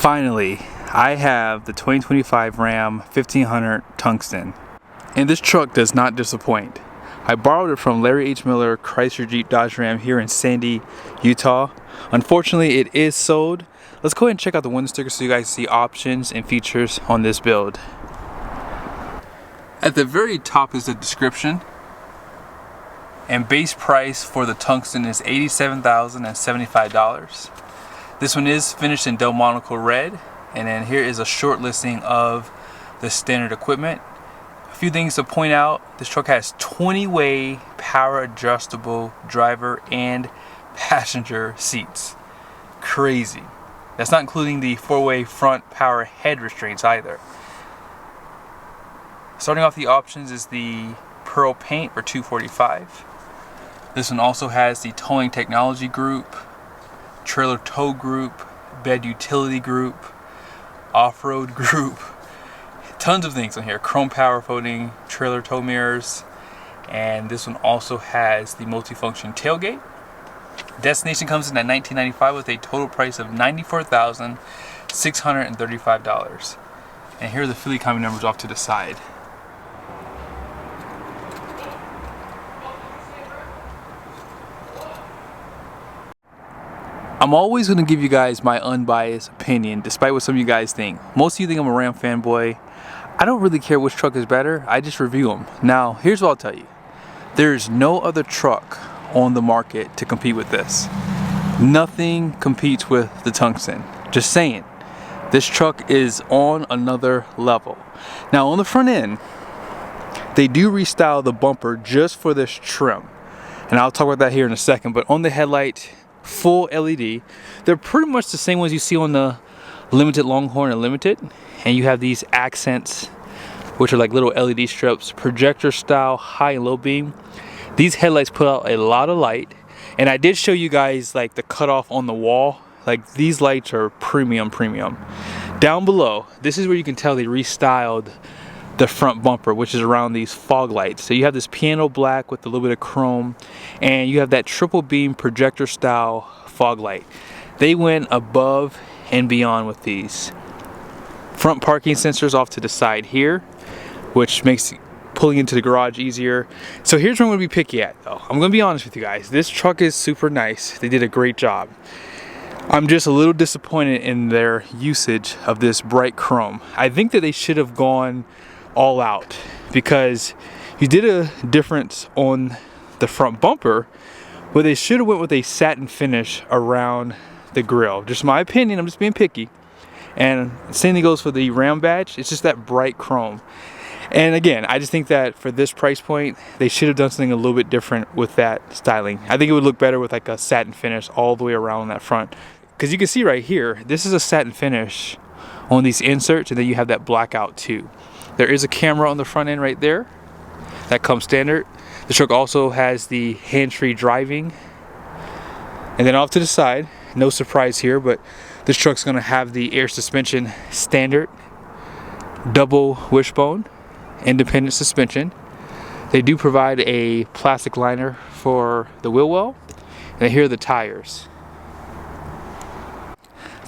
Finally, I have the 2025 Ram 1500 Tungsten, and this truck does not disappoint. I borrowed it from Larry H. Miller Chrysler Jeep Dodge Ram here in Sandy, Utah. Unfortunately, it is sold. Let's go ahead and check out the window sticker so you guys see options and features on this build. At the very top is the description, and base price for the Tungsten is $87,075. This one is finished in Delmonico red, and then here is a short listing of the standard equipment. A few things to point out: this truck has 20-way power adjustable driver and passenger seats. Crazy. That's not including the 4-way front power head restraints either. Starting off the options is the pearl paint for $245. This one also has the towing technology group, trailer tow group, bed utility group, off-road group, tons of things on here. Chrome power folding, trailer tow mirrors, and this one also has the multifunction tailgate. Destination comes in at $1995 with a total price of $94,635. And here are the Philly common numbers off to the side. I'm always going to give you guys my unbiased opinion, despite what some of you guys think. Most of you think I'm a Ram fanboy. I don't really care which truck is better, I just review them. Now, here's what I'll tell you. There's no other truck on the market to compete with this. Nothing competes with the Tungsten. Just saying. This truck is on another level. Now, on the front end, they do restyle the bumper just for this trim. And I'll talk about that here in a second, but on the headlight, full LED. They're pretty much the same ones you see on the Limited Longhorn and Limited, and you have these accents which are like little LED strips, projector style, high and low beam. These headlights put out a lot of light, and I did show you guys like the cutoff on the wall. Like, these lights are premium. Down below, this is where you can tell they restyled the front bumper, which is around these fog lights. So you have this piano black with a little bit of chrome, and you have that triple beam projector style fog light. They went above and beyond with these. Front parking sensors off to the side here, which makes pulling into the garage easier. So here's where I'm going to be picky at though. I'm going to be honest with you guys. This truck is super nice. They did a great job. I'm just a little disappointed in their usage of this bright chrome. I think that they should have gone all out, because you did a difference on the front bumper, but they should have went with a satin finish around the grill. Just my opinion, I'm just being picky. And same thing goes for the Ram badge. It's just that bright chrome. And again, I just think that for this price point, they should have done something a little bit different with that styling. I think it would look better with like a satin finish all the way around that front, because you can see right here, this is a satin finish on these inserts, and then you have that blackout too. There is a camera on the front end right there. That comes standard. The truck also has the hands-free driving. And then off to the side, no surprise here, but this truck's gonna have the air suspension standard, double wishbone, independent suspension. They do provide a plastic liner for the wheel well. And here are the tires.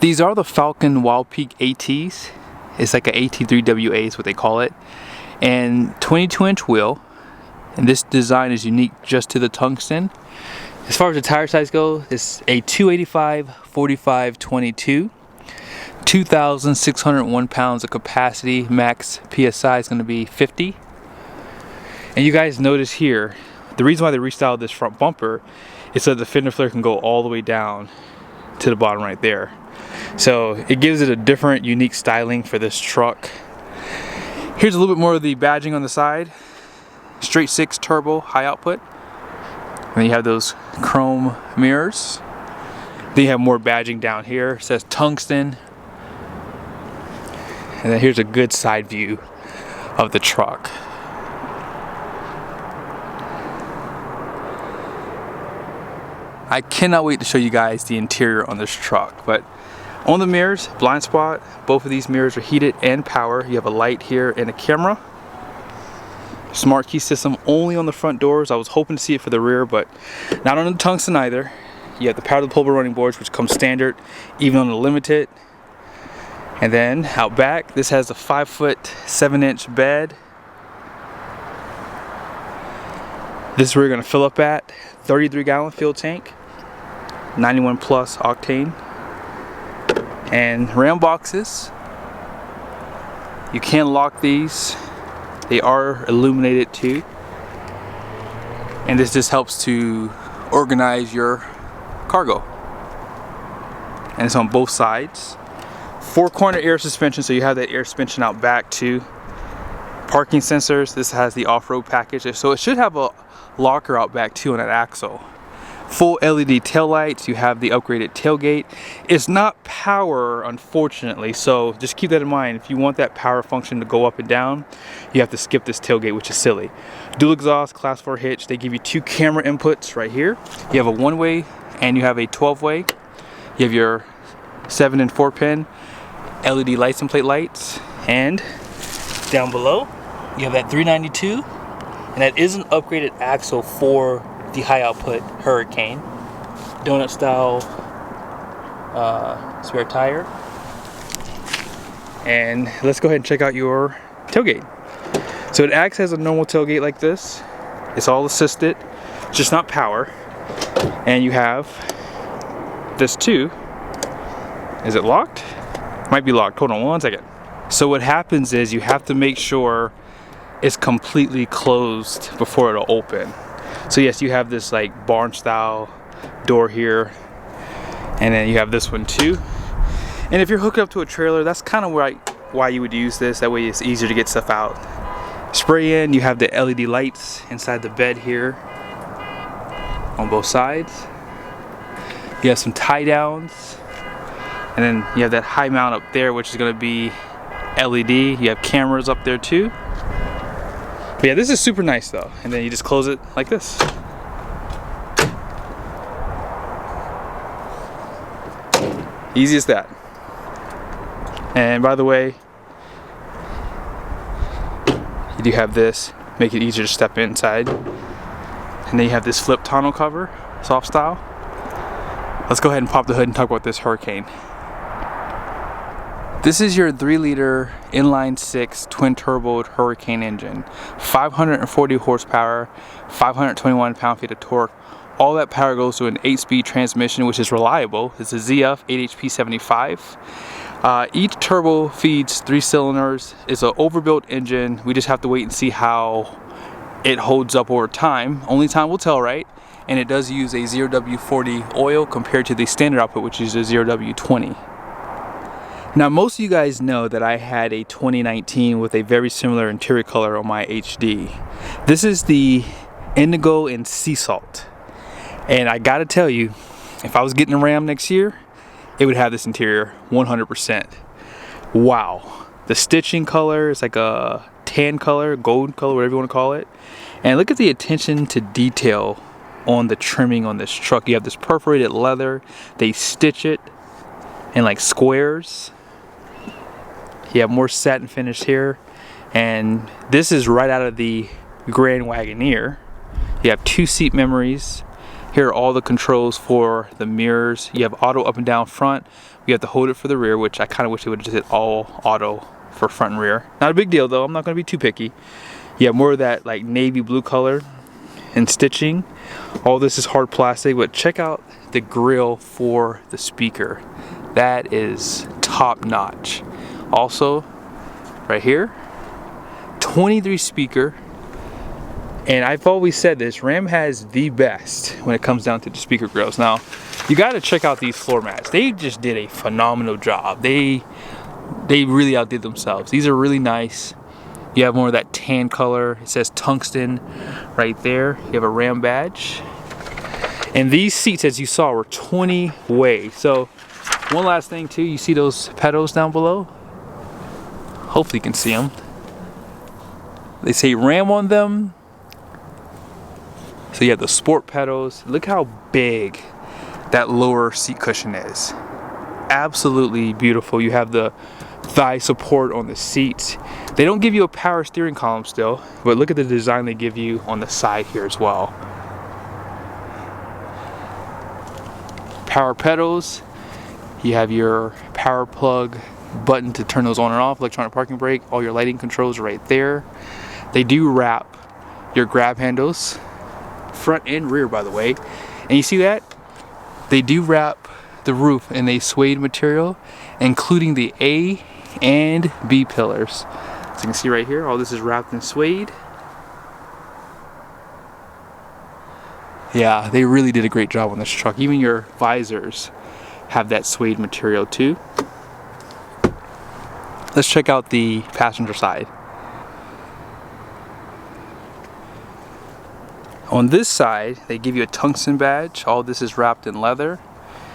These are the Falcon Wild Peak ATs. It's like an AT3WA is what they call it, and 22-inch wheel. And this design is unique just to the Tungsten. As far as the tire size goes, it's a 285/45/22, 2,601 pounds of capacity. Max PSI is going to be 50. And you guys notice here, the reason why they restyled this front bumper is so the fender flare can go all the way down to the bottom right there. So it gives it a different, unique styling for this truck. Here's a little bit more of the badging on the side. Straight 6 turbo high output. And then you have those chrome mirrors. Then you have more badging down here. It says Tungsten. And then here's a good side view of the truck. I cannot wait to show you guys the interior on this truck. But on the mirrors, blind spot, both of these mirrors are heated and power. You have a light here and a camera. Smart key system only on the front doors. I was hoping to see it for the rear, but not on the Tungsten either. You have the power to the pull bar running boards, which comes standard even on the Limited. And then out back, this has a 5'7" bed. This is where you're gonna fill up at. 33-gallon fuel tank, 91 plus octane. And ram boxes. You can lock these. They are illuminated too. And this just helps to organize your cargo. And it's on both sides. 4-corner air suspension, so you have that air suspension out back too. Parking sensors. This has the off-road package, so it should have a locker out back too on that axle. Full LED tail lights. You have the upgraded tailgate. It's not power, unfortunately, so just keep that in mind. If you want that power function to go up and down, you have to skip this tailgate, which is silly. Dual exhaust, class 4 hitch. They give you 2 camera inputs right here. You have a 1-way and you have a 12-way. You have your 7 and 4 pin LED license plate lights, and down below you have that 392, and that is an upgraded axle for the high output Hurricane. Donut style spare tire. And let's go ahead and check out your tailgate. So it acts as a normal tailgate like this. It's all assisted, just not power. And you have this too. Is it locked? Might be locked. Hold on one second. So what happens is you have to make sure it's completely closed before it'll open. So yes, you have this like barn style door here, and then you have this one too. And if you're hooked up to a trailer, that's kind of why you would use this. That way it's easier to get stuff out. Spray in, you have the LED lights inside the bed here on both sides. You have some tie downs. And then you have that high mount up there, which is going to be LED. You have cameras up there too. But yeah, this is super nice though. And then you just close it like this. Easy as that. And by the way, you do have this, make it easier to step inside. And then you have this flip tonneau cover, soft style. Let's go ahead and pop the hood and talk about this Hurricane. This is your 3-liter inline-6 twin-turbo Hurricane engine. 540 horsepower, 521 pound-feet of torque. All that power goes to an 8-speed transmission, which is reliable. It's a ZF 8HP75. Each turbo feeds 3 cylinders. It's an overbuilt engine. We just have to wait and see how it holds up over time. Only time will tell, right? And it does use a 0W40 oil compared to the standard output, which is a 0W20. Now, most of you guys know that I had a 2019 with a very similar interior color on my HD. This is the Indigo and Sea Salt. And I gotta tell you, if I was getting a Ram next year, it would have this interior 100%. Wow. The stitching color is like a tan color, gold color, whatever you want to call it. And look at the attention to detail on the trimming on this truck. You have this perforated leather. They stitch it in like squares. You have more satin finish here, and this is right out of the Grand Wagoneer. You have 2 seat memories. Here are all the controls for the mirrors. You have auto up and down front. You have to hold it for the rear, which I kind of wish they would have just hit all auto for front and rear. Not a big deal though, I'm not going to be too picky. You have more of that like navy blue color and stitching. All this is hard plastic, but check out the grill for the speaker. That is top notch. Also, right here, 23 speaker. And I've always said this, Ram has the best when it comes down to the speaker grills. Now, you got to check out these floor mats. They just did a phenomenal job. They really outdid themselves. These are really nice. You have more of that tan color. It says Tungsten right there. You have a Ram badge. And these seats, as you saw, were 20-way. So, one last thing too, you see those pedals down below? Hopefully you can see them. They say Ram on them. So you have the sport pedals. Look how big that lower seat cushion is. Absolutely beautiful. You have the thigh support on the seats. They don't give you a power steering column still, but look at the design they give you on the side here as well. Power pedals. You have your power plug button to turn those on and off, electronic parking brake, all your lighting controls are right there. They do wrap your grab handles, front and rear by the way. And you see that? They do wrap the roof in a suede material, including the A and B pillars. So you can see right here, all this is wrapped in suede. Yeah, they really did a great job on this truck. Even your visors have that suede material too. Let's check out the passenger side. On this side, they give you a tungsten badge. All this is wrapped in leather.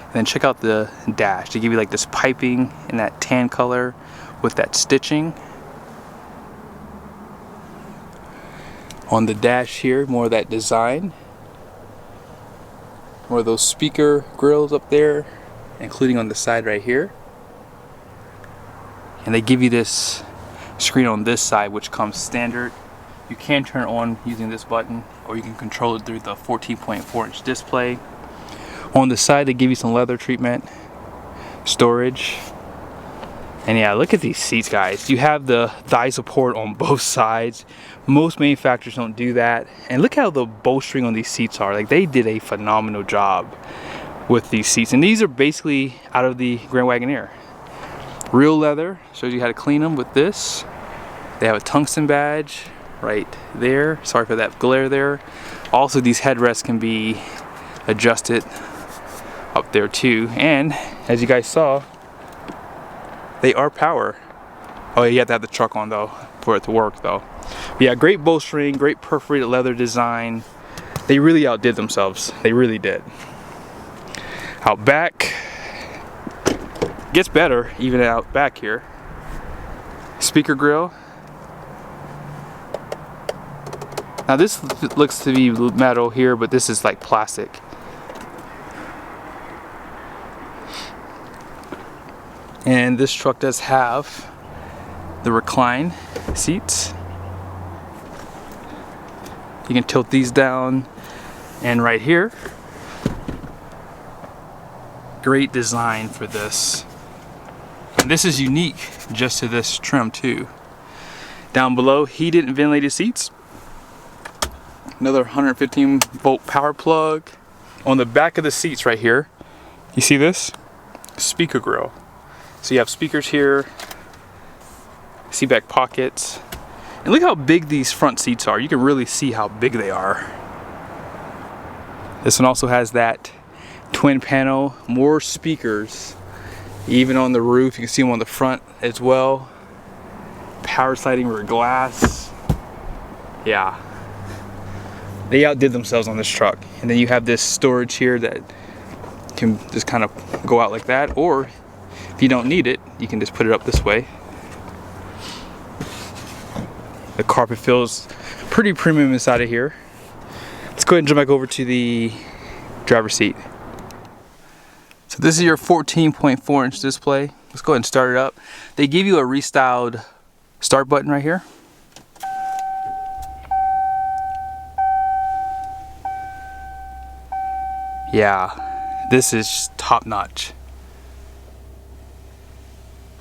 And then check out the dash. They give you like this piping in that tan color with that stitching. On the dash here, more of that design. More of those speaker grills up there, including on the side right here. And they give you this screen on this side, which comes standard. You can turn it on using this button, or you can control it through the 14.4-inch display. On the side, they give you some leather treatment, storage. And yeah, look at these seats, guys. You have the thigh support on both sides. Most manufacturers don't do that. And look how the bowstring on these seats are. Like, they did a phenomenal job with these seats. And these are basically out of the Grand Wagoneer. Real leather, shows you how to clean them with this. They have a tungsten badge right there. Sorry for that glare there. Also, these headrests can be adjusted up there too. And as you guys saw, they are power. Oh, you have to have the truck on though for it to work though. But yeah, great bowstring, great perforated leather design. They really outdid themselves. They really did. Out back, gets better even out back here. Speaker grill. Now this looks to be metal here, but this is like plastic. And this truck does have the recline seats. You can tilt these down, and right here, great design for this. And this is unique just to this trim too. Down below, heated and ventilated seats. Another 115 volt power plug. On the back of the seats right here, you see this? Speaker grill. So you have speakers here, seat back pockets. And look how big these front seats are. You can really see how big they are. This one also has that twin panel, more speakers. Even on the roof, you can see them on the front as well. Power sliding rear glass. Yeah. They outdid themselves on this truck. And then you have this storage here that can just kind of go out like that, or if you don't need it, you can just put it up this way. The carpet feels pretty premium inside of here. Let's go ahead and jump back over to the driver's seat. So this is your 14.4-inch display. Let's go ahead and start it up. They give you a restyled start button right here. Yeah, this is top notch.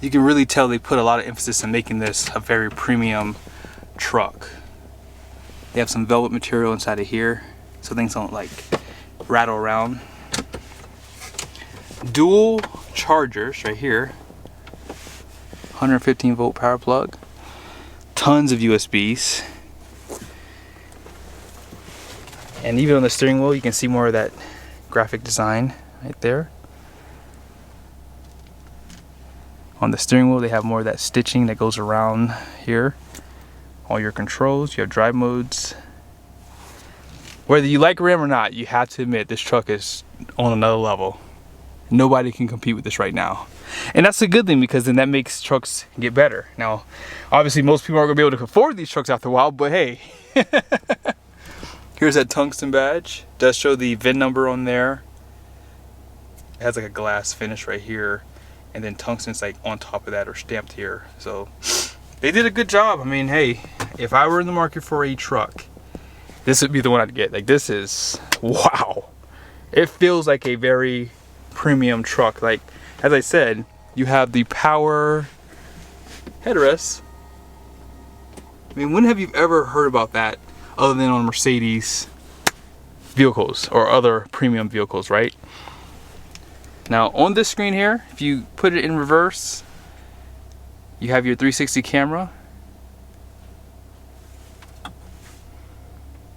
You can really tell they put a lot of emphasis in making this a very premium truck. They have some velvet material inside of here so things don't like rattle around. Dual chargers right here. 115 volt power plug. Tons of USBs. And even on the steering wheel, you can see more of that graphic design right there. On the steering wheel, they have more of that stitching that goes around here. All your controls, you have drive modes. Whether you like Ram or not, you have to admit this truck is on another level. Nobody can compete with this right now. And that's a good thing, because then that makes trucks get better. Now, obviously most people aren't gonna be able to afford these trucks after a while, but hey. Here's that tungsten badge. It does show the VIN number on there. It has like a glass finish right here. And then tungsten's like on top of that, or stamped here. So they did a good job. I mean, hey, if I were in the market for a truck, this would be the one I'd get. Like, this is, wow. It feels like a very premium truck. Like, as I said, you have the power headrest. I mean, when have you ever heard about that other than on Mercedes vehicles or other premium vehicles, right? Now on this screen here, if you put it in reverse, you have your 360 camera.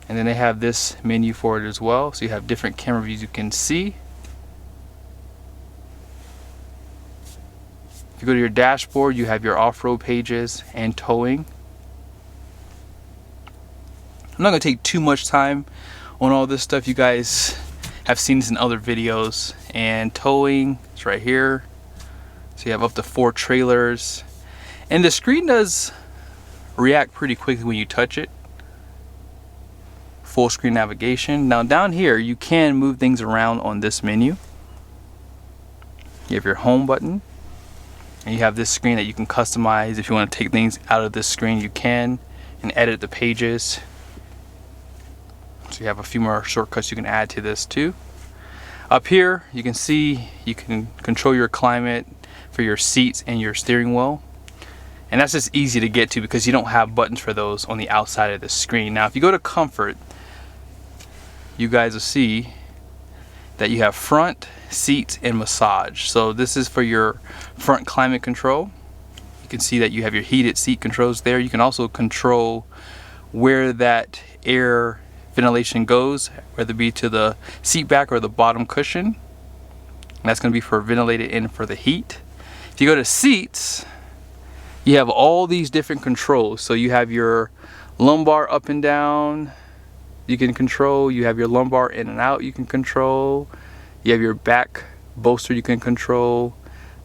And then they have this menu for it as well. So you have different camera views you can see. If you go to your dashboard, you have your off-road pages and towing. I'm not going to take too much time on all this stuff. You guys have seen this in other videos. And towing, it's right here. So you have up to 4 trailers. And the screen does react pretty quickly when you touch it. Full screen navigation. Now down here, you can move things around on this menu. You have your home button. And you have this screen that you can customize. If you want to take things out of this screen, you can, and edit the pages. So you have a few more shortcuts you can add to this too. Up here, you can see you can control your climate for your seats and your steering wheel. And that's just easy to get to because you don't have buttons for those on the outside of the screen. Now, if you go to comfort, you guys will see that you have front, seats, and massage. So this is for your front climate control. You can see that you have your heated seat controls there. You can also control where that air ventilation goes, whether it be to the seat back or the bottom cushion. And that's going to be for ventilated in for the heat. If you go to seats, you have all these different controls. So you have your lumbar up and down, you can control. You have your lumbar in and out, you can control. You have your back bolster, you can control.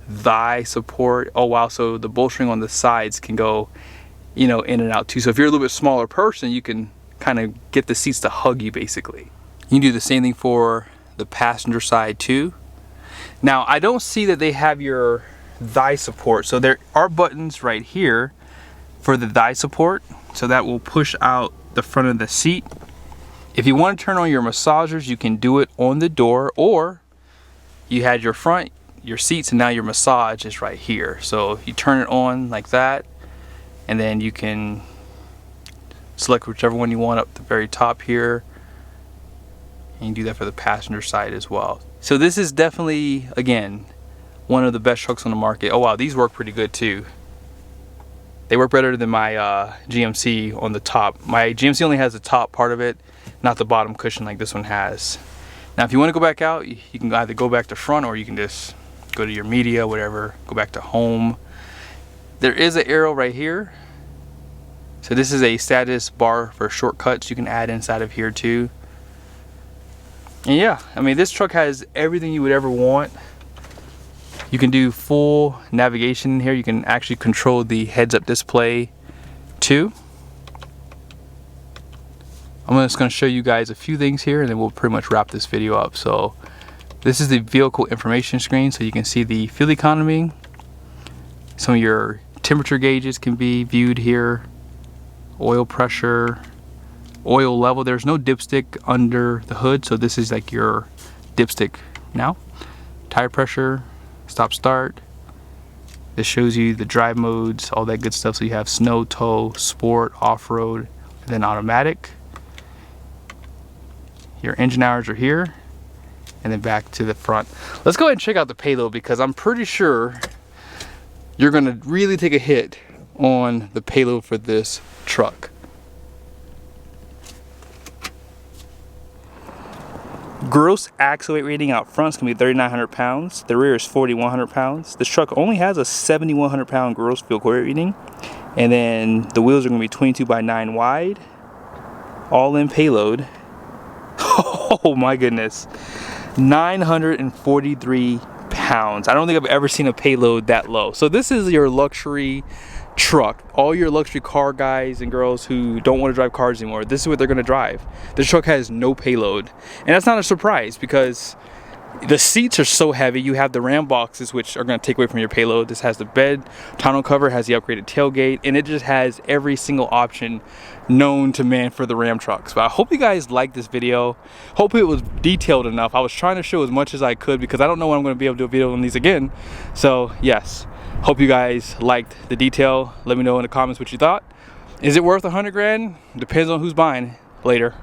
Thigh support. Oh wow, so the bolstering on the sides can go, you know, in and out too. So if you're a little bit smaller person, you can kind of get the seats to hug you basically. You can do the same thing for the passenger side too. Now I don't see that they have your thigh support. So there are buttons right here for the thigh support. So that will push out the front of the seat. If you want to turn on your massagers, you can do it on the door, or you had your front, your seats, and now your massage is right here. So you turn it on like that, and then you can select whichever one you want up the very top here. And you can do that for the passenger side as well. So this is definitely, again, one of the best trucks on the market. Oh wow, these work pretty good too. They work better than my GMC on the top. My GMC only has the top part of it, not the bottom cushion like this one has. Now if you want to go back out, you can either go back to front, or you can just go to your media, whatever, go back to home. There is an arrow right here. So this is a status bar for shortcuts you can add inside of here too. And yeah, I mean, this truck has everything you would ever want. You can do full navigation in here. You can actually control the heads-up display too. I'm just going to show you guys a few things here, and then we'll pretty much wrap this video up. So this is the vehicle information screen, so you can see the fuel economy. Some of your temperature gauges can be viewed here. Oil pressure, oil level. There's no dipstick under the hood, so this is like your dipstick now. Tire pressure, stop start. This shows you the drive modes, all that good stuff. So you have snow, tow, sport, off-road, and then automatic. Your engine hours are here, and then back to the front. Let's go ahead and check out the payload, because I'm pretty sure you're gonna really take a hit on the payload for this truck. Gross axle weight rating out front is going to be 3,900 pounds. The rear is 4,100 pounds. This truck only has a 7,100 pound gross vehicle weight rating. And then the wheels are going to be 22 by 9 wide. All in payload. Oh my goodness. 943 pounds. I don't think I've ever seen a payload that low. So this is your luxury truck. All your luxury car guys and girls who don't want to drive cars anymore, this is what they're going to drive. This truck has no payload, and that's not a surprise, because The seats are so heavy. You have the Ram boxes, which are going to take away from your payload. This has the bed, tonneau cover, has the upgraded tailgate, and it just has every single option known to man for the Ram trucks. But I hope you guys liked this video. Hope it was detailed enough. I was trying to show as much as I could because I don't know when I'm going to be able to do a video on these again. So yes, hope you guys liked the detail. Let me know in the comments what you thought. Is it worth 100 grand? Depends on who's buying. Later.